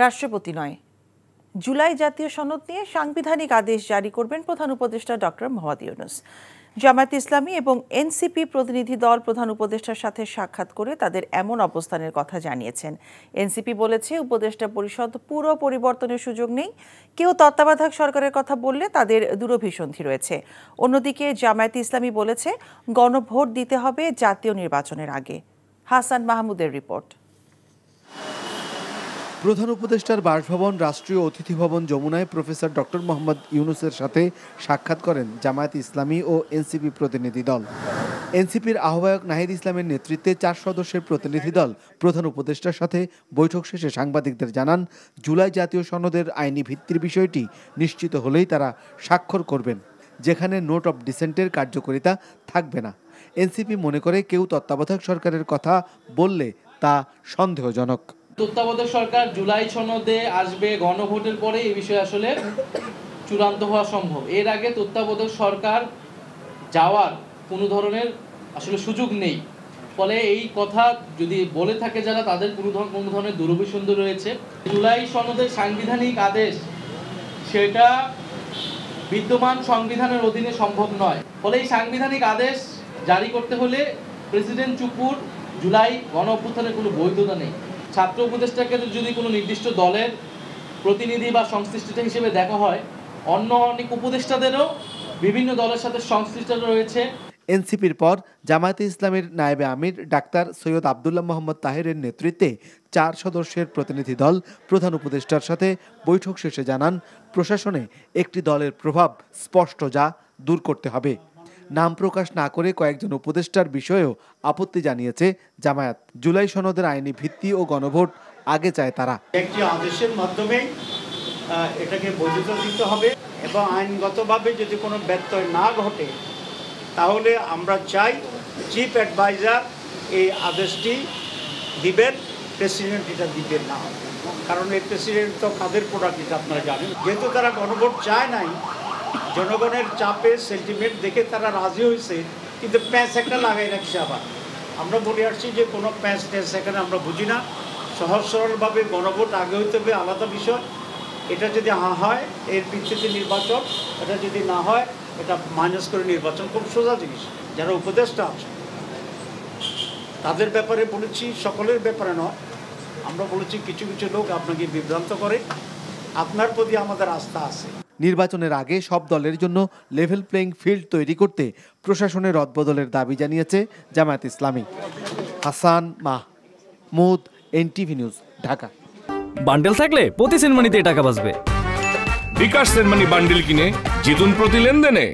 রাষ্ট্রপতি নয়, জুলাই জাতীয় সনদ নিয়ে সাংবিধানিক আদেশ জারি করবেন প্রধান উপদেষ্টা ডক্টর মোহাম্মদ ইউনূস। জামায়াত ইসলামী এবং এনসিপি প্রতিনিধি দল প্রধান উপদেষ্টার সাথে সাক্ষাৎ করে তাদের এমন অবস্থানের কথা জানিয়েছেন। এনসিপি বলেছে, উপদেষ্টা পরিষদ পুরো পরিবর্তনের সুযোগ নেই। কেউ তত্ত্বাবধায়ক সরকারের কথা বললে তাদের দূরভিসন্ধি রয়েছে। অন্যদিকে জামায়াত ইসলামী বলেছে, গণভোট দিতে হবে জাতীয় নির্বাচনের আগে। হাসান মাহমুদের রিপোর্ট। প্রধান উপদেষ্টার বাসভবন রাষ্ট্রীয় অতিথি ভবন যমুনায় প্রফেসর ডক্টর মোহাম্মদ ইউনূসের সাথে সাক্ষাৎ করেন জামায়াত ইসলামী ও এনসিপি প্রতিনিধি দল। এনসিপির আহ্বায়ক নাহিদ ইসলামের নেতৃত্বে 4 সদস্যের প্রতিনিধি দল প্রধান উপদেষ্টার সাথে বৈঠক শেষে সাংবাদিকদের জানান, জুলাই জাতীয় সনদের আইনি ভিত্তির বিষয়টি নিশ্চিত হলেই তারা স্বাক্ষর করবেন, যেখানে নোট অব ডিসেন্টের কার্যকারিতা থাকবে না। এনসিপি মনে করে, কেউ তত্ত্বাবধায়ক সরকারের কথা বললে তা সন্দেহজনক। তত্ত্বাবধায়ক সরকার জুলাই সনদে আসবে, গণভোটের পরে এই বিষয়ে আসলে চূড়ান্ত হওয়া সম্ভব। এর আগে তত্ত্বাবধায়ক সরকার যাওয়ার কোনো ধরনের আসলে সুযোগ নেই। ফলে এই কথা যদি বলে থাকে যারা, তাদের কোনো ধরনের দুরভিসন্ধি রয়েছে। জুলাই সনদের সাংবিধানিক আদেশ সেটা বিদ্যমান সংবিধানের অধীনে সম্ভব নয়। ফলে এই সাংবিধানিক আদেশ জারি করতে হলে প্রেসিডেন্ট চুপুর জুলাই গণ অভ্যুত্থানের কোনো বৈধতা নেই। ছাত্র উপদেষ্টাকে যদি কোনো নির্দিষ্ট দলের প্রতিনিধি বা সংশ্লিষ্টতা হিসেবে দেখা হয়, অন্য অনেক উপদেষ্টাদেরও বিভিন্ন দলের সাথে সংশ্লিষ্টতা রয়েছে। এনসিপির পর জামায়াতে ইসলামীর নায়েবে আমির ডাক্তার সৈয়দ আবদুল্লাহ মোহাম্মদ তাহেরের নেতৃত্বে 4 সদস্যের প্রতিনিধি দল প্রধান উপদেষ্টার সাথে বৈঠক শেষে জানান, প্রশাসনে একটি দলের প্রভাব স্পষ্ট, যা দূর করতে হবে। নাম প্রকাশ না করে কয়েকজন উপদেষ্টার বিষয়েও আপত্তি জানিয়েছে জামায়াত। জুলাই সনদের আইনি ভিত্তি ও গণভোট আগে চায় তারা। একটি আদেশের মাধ্যমে এটাকে বৈধতা দিতে হবে এবং আইনগতভাবে যদি কোনো ব্যত্যয় না ঘটে, তাহলে আমরা চাই চিফ অ্যাডভাইজার এই আদেশটি দিবেন, প্রেসিডেন্ট এটা দিবেন না। কারণ এই প্রেসিডেন্ট তো কাদের প্রোডাক্ট এটা আপনারা জানেন। যেহেতু তারা গণভোট চায় নাই, জনগণের চাপে সেন্টিমেন্ট দেখে তারা রাজি হয়েছে, কিন্তু প্যাঁচ একটা লাগাই রাখছে। আবার আমরা বলে আসছি যে কোনো প্যাঁচ সেখানে আমরা বুঝি না। সহজ সরলভাবে গণভোট আগে হইতে হবে, আলাদা বিষয়। এটা যদি হয় এর ভিত্তিতে নির্বাচন, এটা যদি না হয় এটা মাইনাস করে নির্বাচন, খুব সোজা জিনিস। যারা উপদেষ্টা আছে তাদের ব্যাপারে বলেছি, সকলের ব্যাপারে নয়। আমরা বলেছি কিছু কিছু লোক আপনাকে বিভ্রান্ত করে, আপনার প্রতি আমাদের আস্থা আছে। নির্বাচনের আগে সব দলের জন্য লেভেল প্লেইং ফিল্ড তৈরি করতে প্রশাসনের রদবদলের দাবি জানিয়েছে জামায়াত ইসলামী। Hasan Mahmud, NTV news, Dhaka. Bundle থাকলে প্রতি সেনমানিতে টাকা বাঁচবে। বিকাশ সেনমানি বান্ডেল কিনে জিতুন প্রতি লেনদেনে।